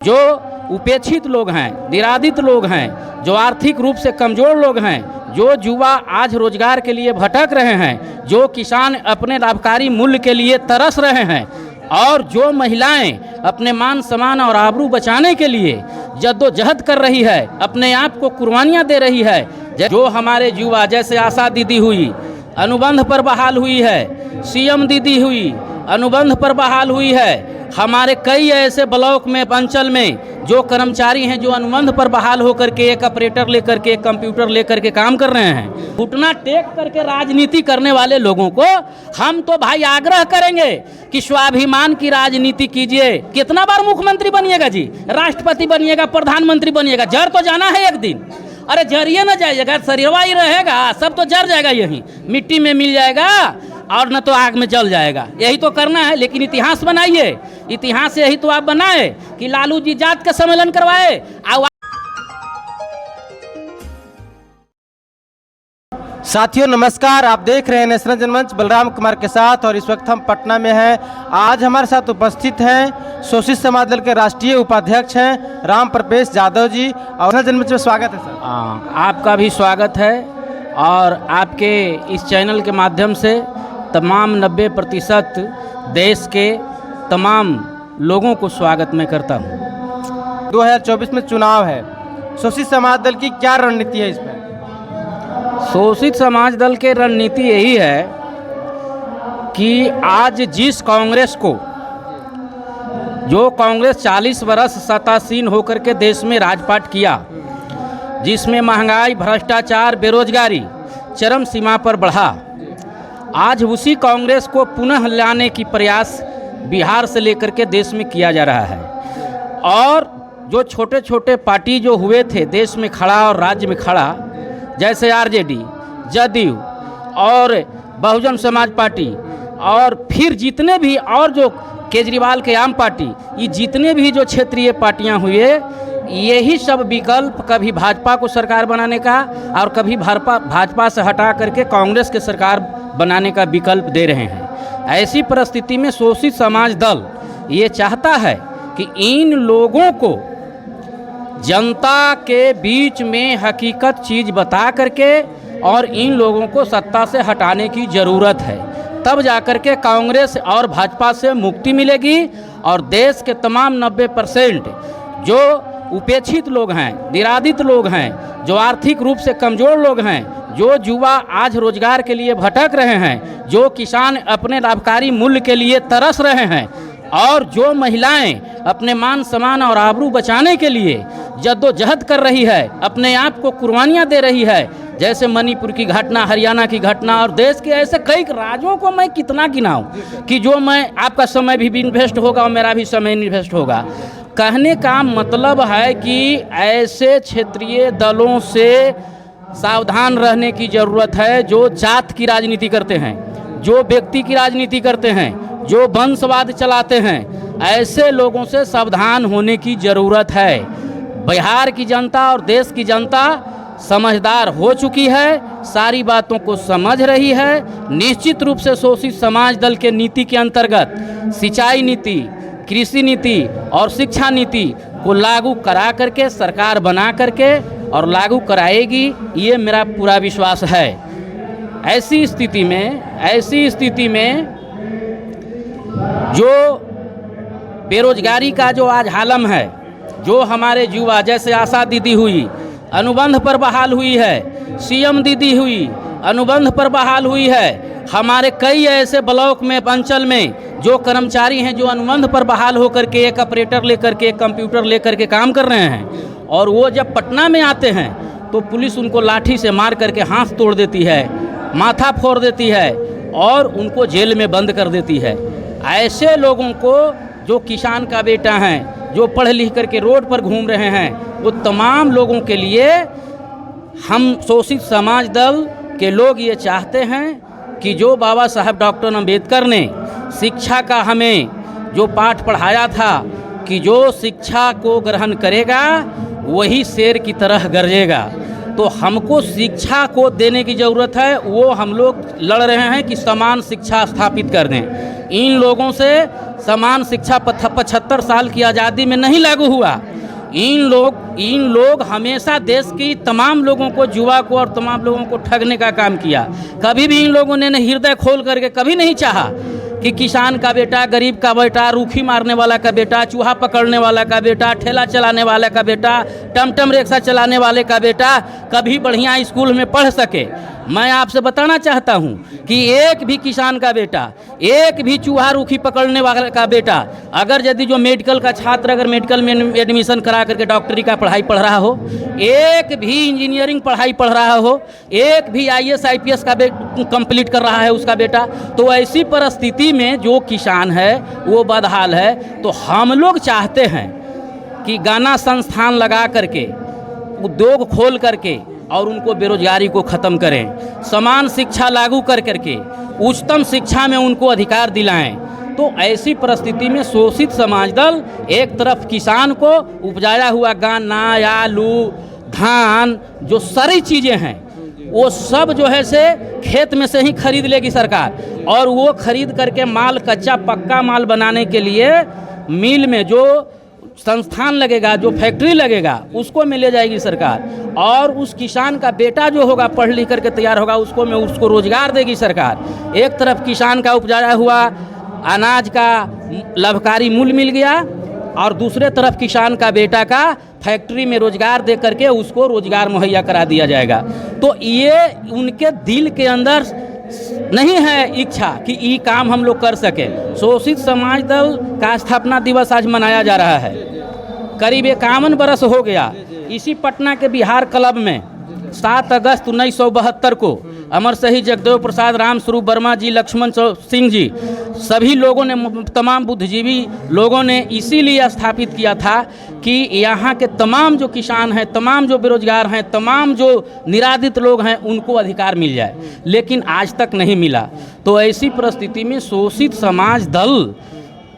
जो उपेक्षित लोग हैं, निराधित लोग हैं, जो आर्थिक रूप से कमज़ोर लोग हैं, जो युवा आज रोजगार के लिए भटक रहे हैं, जो किसान अपने लाभकारी मूल्य के लिए तरस रहे हैं और जो महिलाएं अपने मान सम्मान और आबरू बचाने के लिए जद्दोजहद कर रही है, अपने आप को कुर्बानियां दे रही है। जो हमारे युवा जैसे आशा दीदी हुई, अनुबंध पर बहाल हुई है, सीएम दीदी हुई, अनुबंध पर बहाल हुई है। हमारे कई ऐसे ब्लॉक में, अंचल में जो कर्मचारी हैं जो अनुबंध पर बहाल होकर के एक ऑपरेटर लेकर के, एक कंप्यूटर लेकर के काम कर रहे हैं। घुटना टेक करके राजनीति करने वाले लोगों को हम तो भाई आग्रह करेंगे कि स्वाभिमान की राजनीति कीजिए। कितना बार मुख्यमंत्री बनिएगा जी, राष्ट्रपति बनिएगा, प्रधानमंत्री बनिएगा, जर तो जाना है एक दिन। अरे जरिए ना जाइएगा, शरीरवा ही रहेगा, सब तो जर जाएगा, यही मिट्टी में मिल जाएगा और न तो आग में जल जाएगा। यही तो करना है। लेकिन इतिहास बनाइए, इतिहास यही तो आप बनाए कि लालू जी जात का सम्मेलन करवाए। साथियों नमस्कार, आप देख रहे हैं नेशनल जनमंच बलराम कुमार के साथ और इस वक्त हम पटना में हैं। आज हमारे साथ उपस्थित हैं शोषित समाज दल के राष्ट्रीय उपाध्यक्ष हैं राम प्रवेश यादव जी। और नेशनल जनमंच में स्वागत है सर। आपका भी स्वागत है और आपके इस चैनल के माध्यम से तमाम 90% देश के तमाम लोगों को स्वागत मैं करता हूँ। 2024 में चुनाव है, शोषित समाज दल की क्या रणनीति है इसमें? शोषित समाज दल की रणनीति यही है कि आज जिस कांग्रेस को, जो कांग्रेस 40 वर्ष सत्तासीन होकर के देश में राजपाट किया, जिसमें महंगाई, भ्रष्टाचार, बेरोजगारी चरम सीमा पर बढ़ा, आज उसी कांग्रेस को पुनः लाने की प्रयास बिहार से लेकर के देश में किया जा रहा है। और जो छोटे छोटे पार्टी जो हुए थे देश में खड़ा और राज्य में खड़ा, जैसे आरजेडी, जदयू और बहुजन समाज पार्टी और फिर जितने भी, और जो केजरीवाल के आम पार्टी, ये जितने भी जो क्षेत्रीय पार्टियां हुए, यही सब विकल्प कभी भाजपा को सरकार बनाने का और कभी भाजपा से हटा करके कांग्रेस के सरकार बनाने का विकल्प दे रहे हैं। ऐसी परिस्थिति में शोषित समाज दल ये चाहता है कि इन लोगों को जनता के बीच में हकीकत चीज़ बता करके और इन लोगों को सत्ता से हटाने की ज़रूरत है। तब जाकर के कांग्रेस और भाजपा से मुक्ति मिलेगी और देश के तमाम 90% जो उपेक्षित लोग हैं, निराधित लोग हैं, जो आर्थिक रूप से कमज़ोर लोग हैं, जो युवा आज रोजगार के लिए भटक रहे हैं, जो किसान अपने लाभकारी मूल्य के लिए तरस रहे हैं और जो महिलाएं अपने मान सम्मान और आबरू बचाने के लिए जद्दोजहद कर रही है, अपने आप को कुर्बानियां दे रही है, जैसे मणिपुर की घटना, हरियाणा की घटना और देश के ऐसे कई राज्यों को मैं कितना गिनाऊं कि जो मैं, आपका समय भी इन्वेस्ट होगा और मेरा भी समय इन्वेस्ट होगा। कहने का मतलब है कि ऐसे क्षेत्रीय दलों से सावधान रहने की ज़रूरत है जो जात की राजनीति करते हैं, जो व्यक्ति की राजनीति करते हैं, जो वंशवाद चलाते हैं। ऐसे लोगों से सावधान होने की ज़रूरत है। बिहार की जनता और देश की जनता समझदार हो चुकी है, सारी बातों को समझ रही है। निश्चित रूप से शोषित समाज दल के नीति के अंतर्गत सिंचाई नीति, कृषि नीति और शिक्षा नीति को लागू करा करके सरकार बना करके और लागू कराएगी, ये मेरा पूरा विश्वास है। ऐसी स्थिति में जो बेरोजगारी का जो आज हालम है, जो हमारे युवा जैसे आशा दीदी हुई, अनुबंध पर बहाल हुई है, सीएम दीदी हुई, अनुबंध पर बहाल हुई है। हमारे कई ऐसे ब्लॉक में, अंचल में जो कर्मचारी हैं जो अनुबंध पर बहाल होकर के एक ऑपरेटर लेकर के, एक कंप्यूटर लेकर के काम कर रहे हैं और वो जब पटना में आते हैं तो पुलिस उनको लाठी से मार करके हाथ तोड़ देती है, माथा फोड़ देती है और उनको जेल में बंद कर देती है। ऐसे लोगों को, जो किसान का बेटा हैं, जो पढ़ लिख करके रोड पर घूम रहे हैं, वो तमाम लोगों के लिए हम शोषित समाज दल के लोग ये चाहते हैं कि जो बाबा साहब डॉक्टर अम्बेडकर ने शिक्षा का हमें जो पाठ पढ़ाया था कि जो शिक्षा को ग्रहण करेगा वही शेर की तरह गरजेगा, तो हमको शिक्षा को देने की ज़रूरत है। वो हम लोग लड़ रहे हैं कि समान शिक्षा स्थापित कर दें। इन लोगों से समान शिक्षा 75 साल की आज़ादी में नहीं लागू हुआ। इन लोग हमेशा देश की तमाम लोगों को, युवा को और तमाम लोगों को ठगने का काम किया। कभी भी इन लोगों ने हृदय खोल करके कभी नहीं चाहा कि किसान का बेटा, गरीब का बेटा, रूखी मारने वाला का बेटा, चूहा पकड़ने वाला का बेटा, ठेला चलाने वाला का बेटा, टमटम रिक्शा चलाने वाले का बेटा कभी बढ़िया स्कूल में पढ़ सके। मैं आपसे बताना चाहता हूं कि एक भी किसान का बेटा, एक भी चूहा रूखी पकड़ने वाला का बेटा, अगर यदि जो मेडिकल का छात्र अगर मेडिकल में एडमिशन करा करके डॉक्टरी का पढ़ाई पढ़ रहा हो, एक भी इंजीनियरिंग पढ़ाई पढ़ रहा हो, एक भी IAS IPS का कंप्लीट कर रहा है उसका बेटा, तो ऐसी परिस्थिति में जो किसान है वो बदहाल है। तो हम लोग चाहते हैं कि गाना संस्थान लगा करके, उद्योग खोल करके और उनको बेरोजगारी को ख़त्म करें, समान शिक्षा लागू कर करके उच्चतम शिक्षा में उनको अधिकार दिलाएं। तो ऐसी परिस्थिति में शोषित समाज दल एक तरफ किसान को उपजाया हुआ गन्ना, आलू, धान, जो सारी चीज़ें हैं वो सब जो है से खेत में से ही खरीद लेगी सरकार, और वो खरीद करके माल, कच्चा पक्का माल बनाने के लिए मिल में जो संस्थान लगेगा, जो फैक्ट्री लगेगा, उसको में ले जाएगी सरकार। और उस किसान का बेटा जो होगा पढ़ लिख करके तैयार होगा, उसको रोजगार देगी सरकार। एक तरफ किसान का उपजाया हुआ अनाज का लाभकारी मूल्य मिल गया, और दूसरे तरफ किसान का बेटा का फैक्ट्री में रोजगार दे करके उसको रोजगार मुहैया करा दिया जाएगा। तो ये उनके दिल के अंदर नहीं है इच्छा कि ये काम हम लोग कर सके। शोषित समाज दल का स्थापना दिवस आज मनाया जा रहा है। करीब 51 बरस हो गया। इसी पटना के बिहार क्लब में 7 अगस्त 1972 को अमर शहीद जगदेव प्रसाद रामस्वरूप वर्मा जी, लक्ष्मण सिंह जी, सभी लोगों ने, तमाम बुद्धिजीवी लोगों ने इसीलिए स्थापित किया था कि यहाँ के तमाम जो किसान हैं, तमाम जो बेरोजगार हैं, तमाम जो निराधित लोग हैं, उनको अधिकार मिल जाए। लेकिन आज तक नहीं मिला। तो ऐसी परिस्थिति में शोषित समाज दल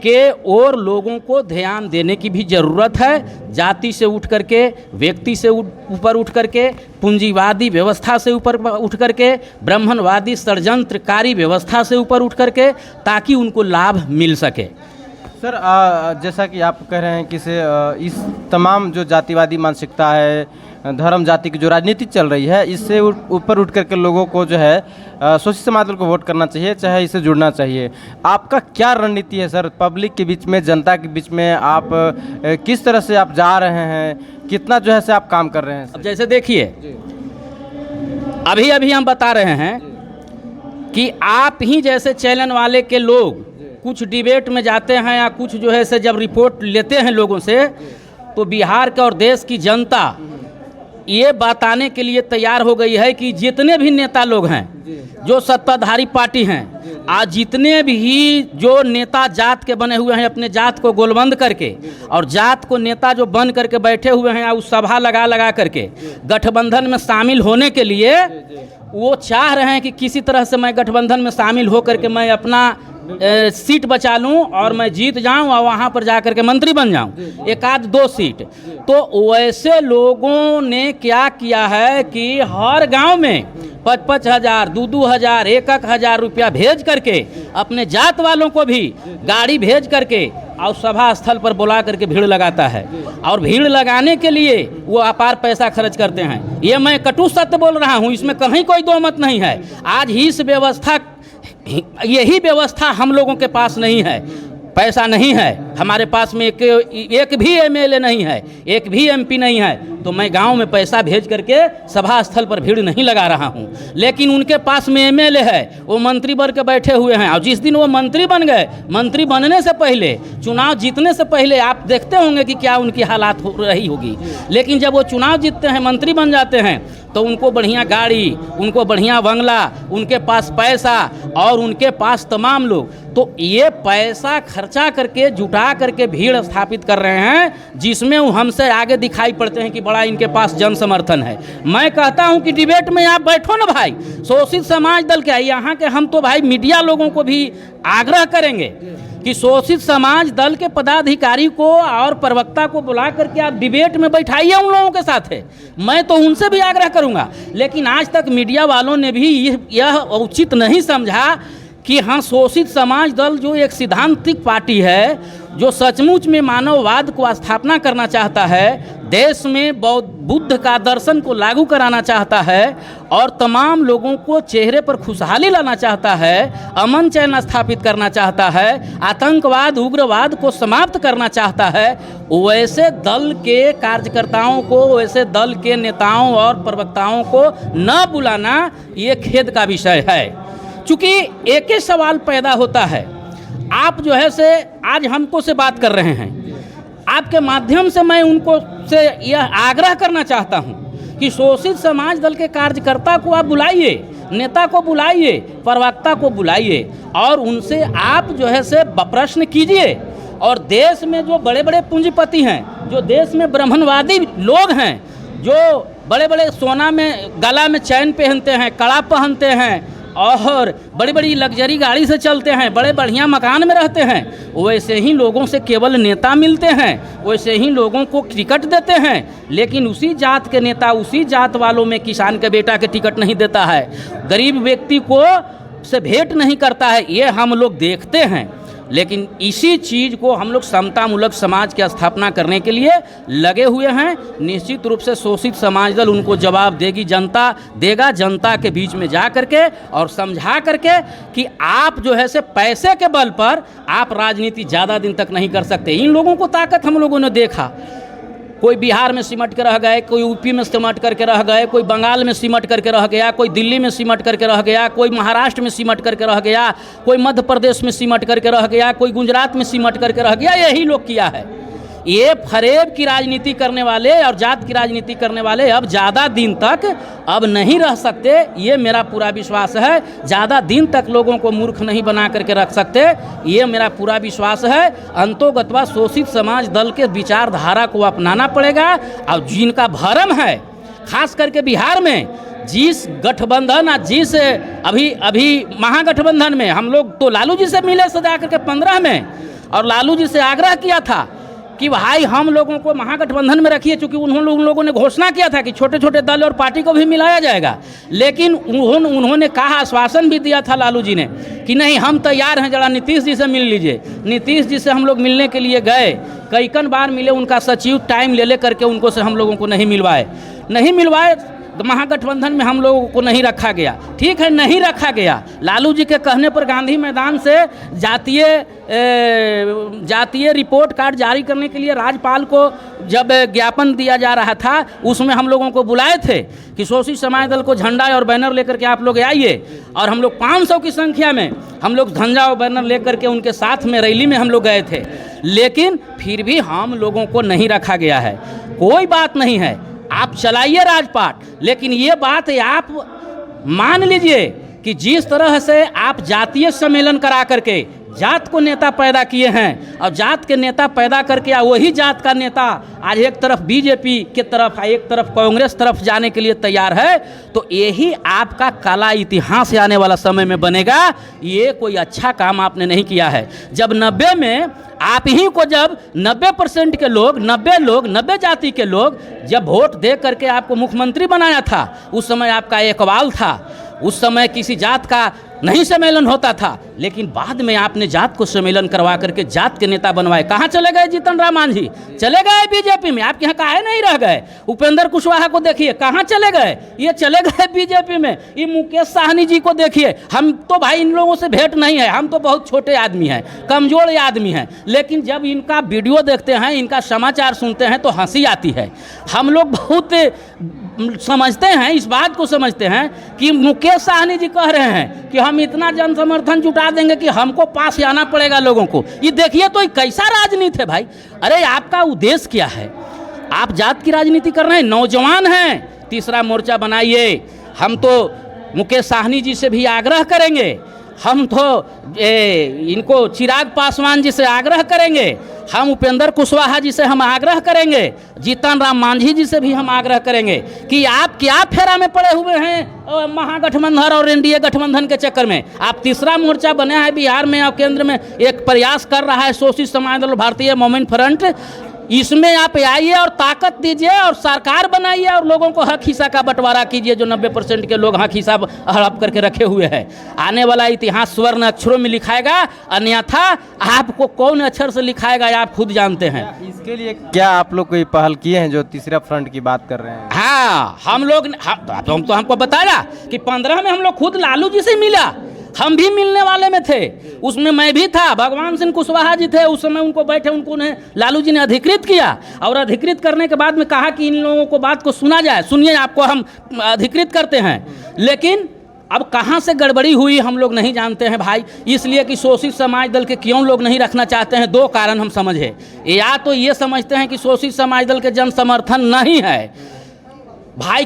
के और लोगों को ध्यान देने की भी ज़रूरत है। जाति से उठ करके, व्यक्ति से ऊपर उठ करके, पूंजीवादी व्यवस्था से ऊपर उठ करके, ब्राह्मणवादी षड्यंत्रकारी व्यवस्था से ऊपर उठ करके, ताकि उनको लाभ मिल सके। सर, जैसा कि आप कह रहे हैं कि इस तमाम जो जातिवादी मानसिकता है, धर्म जाति की जो राजनीति चल रही है, इससे ऊपर उठ करके लोगों को जो है शोषित समाज दल को वोट करना चाहिए, चाहे इससे जुड़ना चाहिए। आपका क्या रणनीति है सर, पब्लिक के बीच में, जनता के बीच में आप किस तरह से आप जा रहे हैं, कितना जो है से आप काम कर रहे हैं? अब जैसे देखिए, अभी हम बता रहे हैं कि आप ही जैसे चैनल वाले के लोग कुछ डिबेट में जाते हैं या कुछ जो है से जब रिपोर्ट लेते हैं लोगों से, तो बिहार का और देश की जनता ये बताने के लिए तैयार हो गई है कि जितने भी नेता लोग हैं, जो सत्ताधारी पार्टी हैं, आज जितने भी जो नेता जात के बने हुए हैं, अपने जात को गोलबंद करके और जात को नेता जो बन करके बैठे हुए हैं, उस सभा लगा करके गठबंधन में शामिल होने के लिए वो चाह रहे हैं कि किसी तरह से मैं गठबंधन में शामिल हो करके मैं अपना सीट बचा लूं और मैं जीत जाऊं और वहां पर जा करके मंत्री बन जाऊं, 1-2 सीट। तो वैसे लोगों ने क्या किया है कि हर गांव में 5-5 हज़ार, 2-2 हज़ार, 1-1 हज़ार रुपया भेज करके, अपने जात वालों को भी गाड़ी भेज करके और सभा स्थल पर बुला करके भीड़ लगाता है। और भीड़ लगाने के लिए वो अपार पैसा खर्च करते हैं। ये मैं कटु सत्य बोल रहा हूँ, इसमें कहीं कोई दो मत नहीं है। आज ही इस व्यवस्था, यही व्यवस्था हम लोगों के पास नहीं है। पैसा नहीं है हमारे पास में, एक भी एमएलए नहीं है, एक भी एमपी नहीं है, तो मैं गांव में पैसा भेज करके सभा स्थल पर भीड़ नहीं लगा रहा हूं। लेकिन उनके पास में एमएलए है, वो मंत्री बन के बैठे हुए हैं, और जिस दिन वो मंत्री बन गए, मंत्री बनने से पहले, चुनाव जीतने से पहले आप देखते होंगे कि क्या उनकी हालात हो रही होगी। लेकिन जब वो चुनाव जीतते हैं, मंत्री बन जाते हैं, तो उनको बढ़िया गाड़ी, उनको बढ़िया बंगला, उनके पास पैसा और उनके पास तमाम लोग। तो ये पैसा खर्चा करके, जुटा करके भीड़ स्थापित कर रहे हैं, जिसमें वो हमसे आगे दिखाई पड़ते हैं कि बड़ा इनके पास जन समर्थन है। मैं कहता हूं कि डिबेट में आप बैठो ना भाई, शोषित समाज दल के यहाँ के हम तो भाई मीडिया लोगों को भी आग्रह करेंगे कि शोषित समाज दल के पदाधिकारी को और प्रवक्ता को बुला करके आप डिबेट में बैठाइए उन लोगों के साथ है। मैं तो उनसे भी आग्रह करूंगा, लेकिन आज तक मीडिया वालों ने भी यह उचित नहीं समझा कि हाँ, शोषित समाज दल जो एक सिद्धांतिक पार्टी है, जो सचमुच में मानववाद को स्थापना करना चाहता है, देश में बुद्ध का दर्शन को लागू कराना चाहता है और तमाम लोगों को चेहरे पर खुशहाली लाना चाहता है, अमन चैन स्थापित करना चाहता है, आतंकवाद उग्रवाद को समाप्त करना चाहता है, वैसे दल के कार्यकर्ताओं को, वैसे दल के नेताओं और प्रवक्ताओं को न बुलाना ये खेद का विषय है। चूँकि एक ही सवाल पैदा होता है, आप जो है से आज हमको से बात कर रहे हैं, आपके माध्यम से मैं उनको से यह आग्रह करना चाहता हूं कि शोषित समाज दल के कार्यकर्ता को आप बुलाइए, नेता को बुलाइए, प्रवक्ता को बुलाइए और उनसे आप जो है से प्रश्न कीजिए। और देश में जो बड़े बड़े पूंजीपति हैं, जो देश में ब्राह्मणवादी लोग हैं, जो बड़े बड़े सोना में गला में चैन पहनते हैं, कड़ा पहनते हैं और बड़ी बड़ी लग्जरी गाड़ी से चलते हैं, बड़े बढ़िया मकान में रहते हैं, वैसे ही लोगों से केवल नेता मिलते हैं, वैसे ही लोगों को टिकट देते हैं, लेकिन उसी जात के नेता उसी जात वालों में किसान के बेटा के टिकट नहीं देता है, गरीब व्यक्ति को से भेंट नहीं करता है। ये हम लोग देखते हैं, लेकिन इसी चीज़ को हम लोग समतामूलक समाज की स्थापना करने के लिए लगे हुए हैं। निश्चित रूप से शोषित समाज दल उनको जवाब देगी, जनता देगा, जनता के बीच में जा करके और समझा करके कि आप जो है से पैसे के बल पर आप राजनीति ज़्यादा दिन तक नहीं कर सकते। इन लोगों को ताकत हम लोगों ने देखा, कोई बिहार में सिमट के रह गए, कोई यूपी में सिमट करके रह गए, कोई बंगाल में सिमट करके रह गया, कोई दिल्ली में सिमट करके रह गया, कोई महाराष्ट्र में सिमट करके रह गया, कोई मध्य प्रदेश में सिमट करके रह गया, कोई गुजरात में सिमट करके रह गया। यही लोग किया है। ये फरेब की राजनीति करने वाले और जात की राजनीति करने वाले अब ज़्यादा दिन तक अब नहीं रह सकते, ये मेरा पूरा विश्वास है। ज़्यादा दिन तक लोगों को मूर्ख नहीं बना करके रख सकते, ये मेरा पूरा विश्वास है। अंतोगत्वा शोषित समाज दल के विचारधारा को अपनाना पड़ेगा। और जिनका भरम है, खास करके बिहार में, जिस गठबंधन जिस अभी महागठबंधन में हम लोग तो लालू जी से मिले सजा करके 15 में, और लालू जी से आग्रह किया था कि भाई हम लोगों को महागठबंधन में रखिए, चूँकि उन लोगों ने घोषणा किया था कि छोटे छोटे दल और पार्टी को भी मिलाया जाएगा। लेकिन उन्होंने कहा, आश्वासन भी दिया था लालू जी ने कि नहीं, हम तैयार हैं, जरा नीतीश जी से मिल लीजिए। नीतीश जी से हम लोग मिलने के लिए गए, कई बार मिले, उनका सचिव टाइम ले करके उनको से हम लोगों को नहीं मिलवाए। महागठबंधन में हम लोगों को नहीं रखा गया। ठीक है, नहीं रखा गया। लालू जी के कहने पर गांधी मैदान से जातीय रिपोर्ट कार्ड जारी करने के लिए राज्यपाल को जब ज्ञापन दिया जा रहा था, उसमें हम लोगों को बुलाए थे कि शोषित समाज दल को झंडा और बैनर लेकर के आप लोग आइए। और हम लोग 500 की संख्या में हम लोग झंडा और बैनर लेकर के उनके साथ में रैली में हम लोग गए थे, लेकिन फिर भी हम लोगों को नहीं रखा गया है। कोई बात नहीं है, आप चलाइए राजपाट, लेकिन ये बात आप मान लीजिए कि जिस तरह से आप जातीय सम्मेलन करा करके जात को नेता पैदा किए हैं, और जात के नेता पैदा करके वही जात का नेता आज एक तरफ बीजेपी के तरफ, एक तरफ कांग्रेस तरफ जाने के लिए तैयार है, तो यही आपका काला इतिहास आने वाला समय में बनेगा। ये कोई अच्छा काम आपने नहीं किया है। जब 90 में आप ही को जब 90% के लोग 90 जाति के लोग जब वोट दे करके आपको मुख्यमंत्री बनाया था, उस समय आपका इकबाल था, उस समय किसी जात का नहीं सम्मेलन होता था, लेकिन बाद में आपने जात को सम्मेलन करवा करके जात के नेता बनवाए। कहाँ चले गए जीतन राम मांझी? चले गए बीजेपी में। आपके यहाँ काहे नहीं रह गए? उपेंद्र कुशवाहा को देखिए, कहाँ चले गए? ये चले गए बीजेपी में। ये मुकेश साहनी जी को देखिए, हम तो भाई इन लोगों से भेंट नहीं है, हम तो बहुत छोटे आदमी हैं, कमजोर आदमी हैं, लेकिन जब इनका वीडियो देखते हैं, इनका समाचार सुनते हैं तो हंसी आती है। हम लोग बहुत समझते हैं, इस बात को समझते हैं कि मुकेश साहनी जी कह रहे हैं कि हम इतना जन समर्थन जुटा देंगे कि हमको पास आना पड़ेगा लोगों को। ये देखिए तो कैसा राजनीति है भाई। अरे आपका उद्देश्य क्या है? आप जात की राजनीति कर रहे हैं, नौजवान हैं, तीसरा मोर्चा बनाइए। हम तो मुकेश साहनी जी से भी आग्रह करेंगे, हम तो इनको चिराग पासवान जी से आग्रह करेंगे, हम उपेंद्र कुशवाहा जी से हम आग्रह करेंगे, जीतन राम मांझी जी से भी हम आग्रह करेंगे कि आप क्या फेरा में पड़े हुए हैं महागठबंधन और एनडीए गठबंधन के चक्कर में। आप तीसरा मोर्चा बने हैं बिहार में और केंद्र में, एक प्रयास कर रहा है शोषित समाज दल भारतीय मोमेंट फ्रंट, इसमें आप आइए और ताकत दीजिए और सरकार बनाइए और लोगों को हक हिस्सा का बंटवारा कीजिए, जो 90% के लोग हक हिस्सा हड़प करके रखे हुए हैं। आने वाला इतिहास स्वर्ण अक्षरों में लिखाएगा, अन्यथा आपको कौन अक्षर से लिखाएगा आप खुद जानते हैं। इसके लिए क्या आप लोग कोई पहल किए हैं जो तीसरा फ्रंट की बात कर रहे हैं? हाँ, हम लोग तो हमको बताया कि 15 में हम लोग खुद लालू जी से मिला, हम भी मिलने वाले में थे, उसमें मैं भी था, भगवान सिंह कुशवाहा जी थे उस समय, उनको बैठे उनको ने लालू जी ने अधिकृत किया और अधिकृत करने के बाद में कहा कि इन लोगों को बात को सुना जाए, सुनिए आपको हम अधिकृत करते हैं। लेकिन अब कहाँ से गड़बड़ी हुई हम लोग नहीं जानते हैं भाई, इसलिए कि शोषित समाज दल के क्यों लोग नहीं रखना चाहते हैं, 2 कारण हम समझे। या तो ये समझते हैं कि शोषित समाज दल के जन समर्थन नहीं है भाई,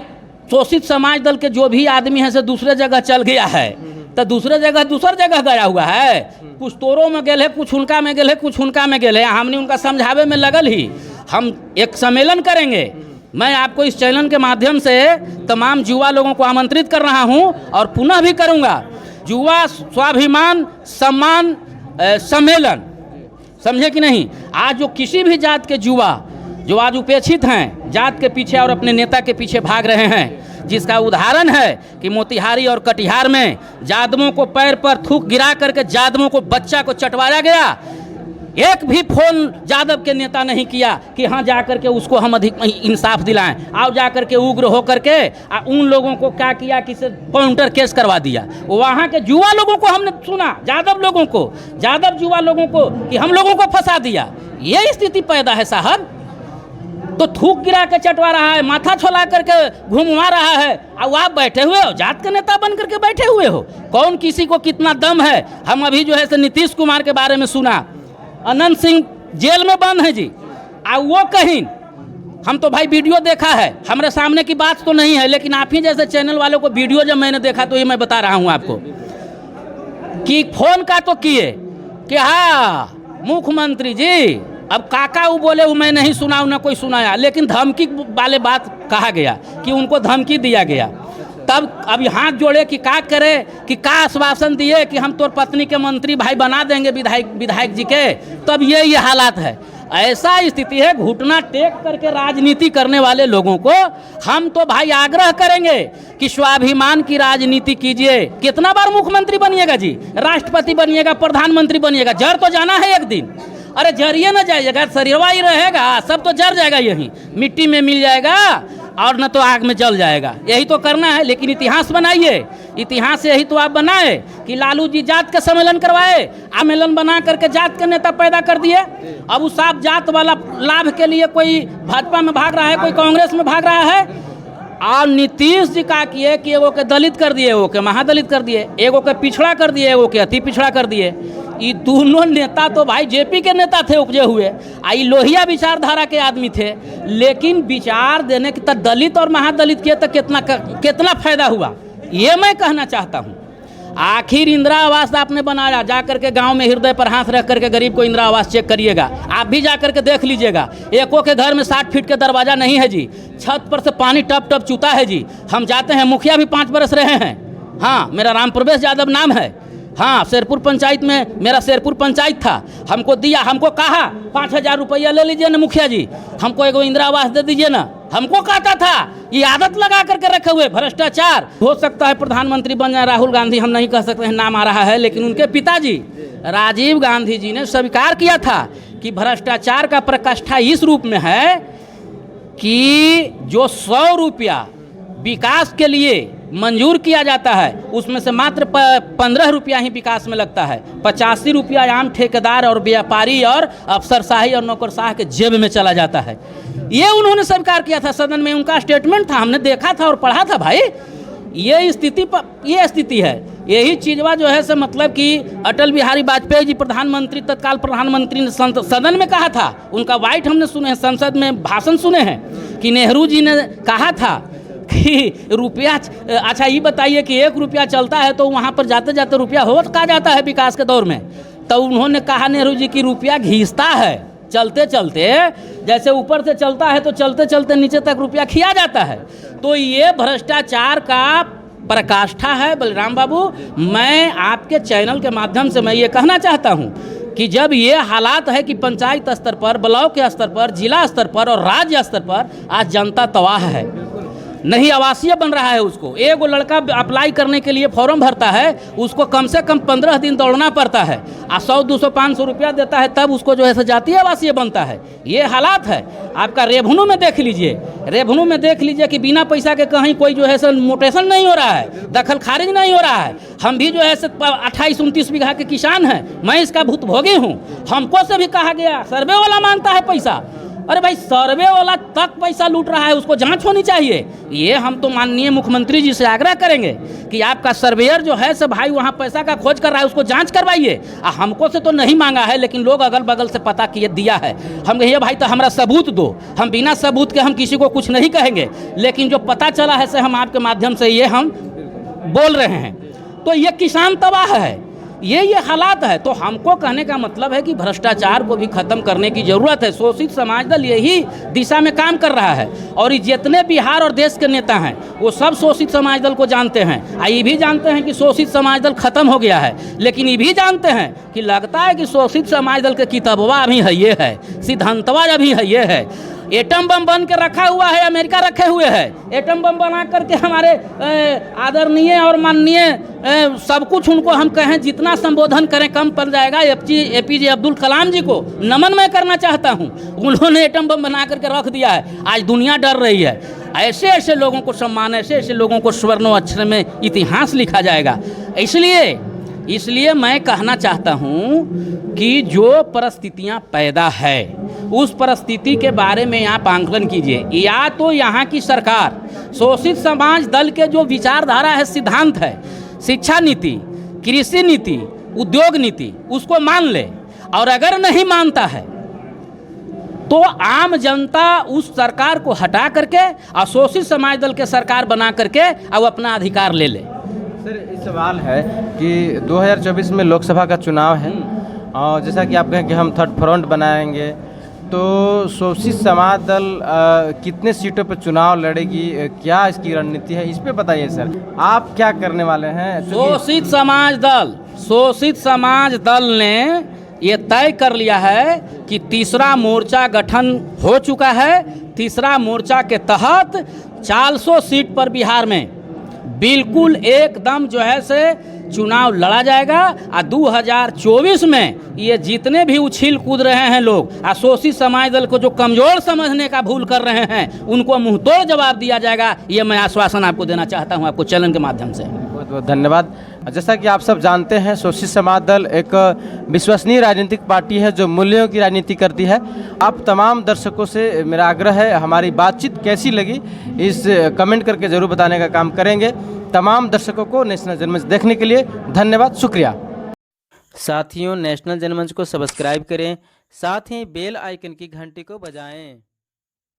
शोषित समाज दल के जो भी आदमी है से दूसरे जगह चल गया है, तो दूसरे जगह गया हुआ है, कुछ तोरों में गेल है, कुछ उनका में गेल है, कुछ उनका में गेल है, हमने उनका समझावे में लगल ही। हम एक सम्मेलन करेंगे, मैं आपको इस चैनल के माध्यम से तमाम युवा लोगों को आमंत्रित कर रहा हूं और पुनः भी करूंगा, युवा स्वाभिमान सम्मान सम्मेलन, समझे कि नहीं। आज जो किसी भी जात के युवा जो आज उपेक्षित हैं, जात के पीछे और अपने नेता के पीछे भाग रहे हैं, जिसका उदाहरण है कि मोतिहारी और कटिहार में जादवों को पैर पर थूक गिरा करके जादवों को बच्चा को चटवाया गया। एक भी फोन यादव के नेता नहीं किया कि हाँ जा करके उसको हम अधिक इंसाफ दिलाएं, आओ जा करके उग्र हो करके उन लोगों को क्या किया कि काउंटर केस करवा दिया। वहाँ के युवा लोगों को हमने सुना, यादव युवा लोगों को कि हम लोगों को फंसा दिया। ये स्थिति पैदा है साहब, तो थूक गिरा के चटवा रहा है, माथा छोला करके घुमवा रहा है, अब आप बैठे हुए हो, जात के नेता बन करके बैठे हुए हो। कौन किसी को कितना दम है। हम अभी जो है से नीतीश कुमार के बारे में सुना, अनंत सिंह जेल में बंद है जी, वो कहीं हम तो भाई वीडियो देखा है, हमारे सामने की बात तो नहीं है, लेकिन आप ही जैसे चैनल वालों को वीडियो जब मैंने देखा तो ये मैं बता रहा हूँ आपको कि फोन का तो किए कि हाँ मुख्यमंत्री जी, अब काका वो बोले वो मैं नहीं सुना, ना कोई सुनाया, लेकिन धमकी वाले बात कहा गया कि उनको धमकी दिया गया। तब अभी हाथ जोड़े कि का करे, कि का आश्वासन दिए कि हम तोर पत्नी के मंत्री भाई बना देंगे विधायक जी के, तब ये हालात है। ऐसा स्थिति है, घुटना टेक करके राजनीति करने वाले लोगों को हम तो भाई आग्रह करेंगे कि स्वाभिमान की राजनीति कीजिए। कितना बार मुख्यमंत्री बनिएगा जी, राष्ट्रपति बनिएगा, प्रधानमंत्री बनिएगा, जर तो जाना है एक दिन। अरे जरिए ना जाइएगा, शरीरवा ही रहेगा, सब तो जर जाएगा, यहीं मिट्टी में मिल जाएगा और न तो आग में जल जाएगा। यही तो करना है। लेकिन इतिहास बनाइए, इतिहास यही तो आप बनाए कि लालू जी जात का सम्मेलन करवाए, सम्मेलन बना करके जात के नेता पैदा कर दिए। अब उस आप जात वाला लाभ के लिए कोई भाजपा में भाग रहा है, कोई कांग्रेस में भाग रहा है। और नीतीश जी का किए कि एगो के दलित कर दिए, एगो के महादलित कर दिए, एगो के पिछड़ा कर दिए, एगो के अति पिछड़ा कर दिए। ये दोनों नेता तो भाई जेपी के नेता थे उपजे हुए, आई लोहिया विचारधारा के आदमी थे, लेकिन विचार देने की तक दलित और महादलित किए तो कितना फायदा हुआ, ये मैं कहना चाहता हूँ। आखिर इंदिरा आवास आपने बनाया, जा करके गांव में हृदय पर हाथ रख करके गरीब को इंदिरा आवास चेक करिएगा, आप भी जा करके देख लीजिएगा। एको के घर में 60 फीट के दरवाजा नहीं है जी, छत पर से पानी टप टप चूता है जी। हम जाते हैं, मुखिया भी 5 बरस रहे हैं, हाँ मेरा राम प्रवेश यादव नाम है, हाँ शेरपुर पंचायत में मेरा शेरपुर पंचायत था, हमको दिया, हमको कहा 5000 रुपया ले लीजिए ना मुखिया जी, हमको एगो इंदिरा आवास दे दीजिए ना। हमको कहता था, ये आदत लगा करके रखे हुए भ्रष्टाचार। हो सकता है प्रधानमंत्री बन जाए राहुल गांधी, हम नहीं कह सकते हैं, नाम आ रहा है, लेकिन उनके पिताजी राजीव गांधी जी ने स्वीकार किया था कि भ्रष्टाचार का प्रकाष्ठा इस रूप में है कि जो 100 रुपया विकास के लिए मंजूर किया जाता है, उसमें से मात्र 15 रुपया ही विकास में लगता है, 85 रुपया आम ठेकेदार और व्यापारी और अफसरशाही और नौकरशाह के जेब में चला जाता है। ये उन्होंने स्वीकार किया था, सदन में उनका स्टेटमेंट था, हमने देखा था और पढ़ा था भाई। ये स्थिति है। यही चीजवा जो है से मतलब कि अटल बिहारी वाजपेयी जी प्रधानमंत्री, तत्काल प्रधानमंत्री ने सदन में कहा था, उनका वाइट हमने सुने हैं, संसद में भाषण सुने हैं कि नेहरू जी ने कहा था कि रुपया, अच्छा ये बताइए कि 1 रुपया चलता है तो वहाँ पर जाते जाते रुपया हो कहा जाता है विकास के दौर में। तो उन्होंने कहा नेहरू जी कि रुपया घिसता है, चलते चलते जैसे ऊपर से चलता है तो चलते चलते नीचे तक रुपया खिया जाता है। तो ये भ्रष्टाचार का पराकाष्ठा है बलराम बाबू। मैं आपके चैनल के माध्यम से मैं ये कहना चाहता हूँ कि जब ये हालात है कि पंचायत स्तर पर, ब्लॉक के स्तर पर, जिला स्तर पर और राज्य स्तर पर आज जनता तबाह है, नहीं आवासीय बन रहा है। उसको एक लड़का अप्लाई करने के लिए फॉर्म भरता है, उसको कम से कम 15 दिन दौड़ना पड़ता है, 100, 200, 500 रुपया देता है, तब उसको जो है जातीय आवासीय बनता है। ये हालात है। आपका रेवन्यू में देख लीजिए, रेवन्यू में देख लीजिए कि बिना पैसा के कहीं कोई जो है मोटेशन नहीं हो रहा है, दखल खारिज नहीं हो रहा है। हम भी जो है 28-29 बीघा के किसान हैं, मैं इसका भुक्तभोगी हूँ। हमको से भी कहा गया सर्वे वाला मांगता है पैसा। अरे भाई, सर्वे वाला तक पैसा लूट रहा है, उसको जांच होनी चाहिए। ये हम तो माननीय मुख्यमंत्री जी से आग्रह करेंगे कि आपका सर्वेयर जो है सब भाई वहाँ पैसा का खोज कर रहा है, उसको जांच करवाइए। हमको से तो नहीं मांगा है, लेकिन लोग अगल बगल से पता किए दिया है। हम कहिए भाई तो हमारा सबूत दो, हम बिना सबूत के हम किसी को कुछ नहीं कहेंगे, लेकिन जो पता चला है से हम आपके माध्यम से ये हम बोल रहे हैं। तो ये किसान तबाह है, ये हालात है। तो हमको कहने का मतलब है कि भ्रष्टाचार को भी खत्म करने की ज़रूरत है। शोषित समाज दल यही दिशा में काम कर रहा है, और ये जितने बिहार और देश के नेता हैं वो सब शोषित समाज दल को जानते हैं। ये भी जानते हैं कि शोषित समाज दल खत्म हो गया है, लेकिन ये भी जानते हैं कि लगता है कि शोषित समाज दल के किताबवा अभी है, ये है सिद्धांतवा अभी है, ये है। एटम बम बन के रखा हुआ है, अमेरिका रखे हुए है। एटम बम बना करके हमारे आदरणीय और माननीय सब कुछ उनको हम कहें जितना संबोधन करें कम पड़ जाएगा। APJ अब्दुल कलाम जी को नमन मैं करना चाहता हूं, उन्होंने एटम बम बना करके रख दिया है। आज दुनिया डर रही है। ऐसे ऐसे लोगों को सम्मान, ऐसे ऐसे लोगों को स्वर्ण अक्षर में इतिहास लिखा जाएगा। इसलिए मैं कहना चाहता हूं कि जो परिस्थितियां पैदा है उस परिस्थिति के बारे में आप आंकलन कीजिए। या तो यहाँ की सरकार शोषित समाज दल के जो विचारधारा है, सिद्धांत है, शिक्षा नीति, कृषि नीति, उद्योग नीति, उसको मान ले, और अगर नहीं मानता है तो आम जनता उस सरकार को हटा करके और शोषित समाज दल के सरकार बना करके और अपना अधिकार ले ले। सर, ये सवाल है कि 2024 में लोकसभा का चुनाव है, और जैसा कि आप कहें कि हम थर्ड फ्रंट बनाएंगे, तो शोषित समाज दल कितने सीटों पर चुनाव लड़ेगी, क्या इसकी रणनीति है, इस पे बताइए सर। आप क्या करने वाले हैं? शोषित समाज दल ने ये तय कर लिया है कि तीसरा मोर्चा गठन हो चुका है। तीसरा मोर्चा के तहत 400 सीट पर बिहार में बिल्कुल एकदम जो है से चुनाव लड़ा जाएगा। और 2024 में ये जितने भी उछिल कूद रहे हैं लोग, शोषित समाज दल को जो कमज़ोर समझने का भूल कर रहे हैं, उनको मुंह तोड़ जवाब दिया जाएगा। ये मैं आश्वासन आपको देना चाहता हूं आपको चैनल के माध्यम से। बहुत बहुत धन्यवाद। जैसा कि आप सब जानते हैं, शोषित समाज दल एक विश्वसनीय राजनीतिक पार्टी है जो मूल्यों की राजनीति करती है। आप तमाम दर्शकों से मेरा आग्रह है, हमारी बातचीत कैसी लगी इस कमेंट करके ज़रूर बताने का काम करेंगे। तमाम दर्शकों को नेशनल जनमंच देखने के लिए धन्यवाद, शुक्रिया। साथियों, नेशनल जनमंच को सब्सक्राइब करें, साथ ही बेल आइकन की घंटी को बजाएं।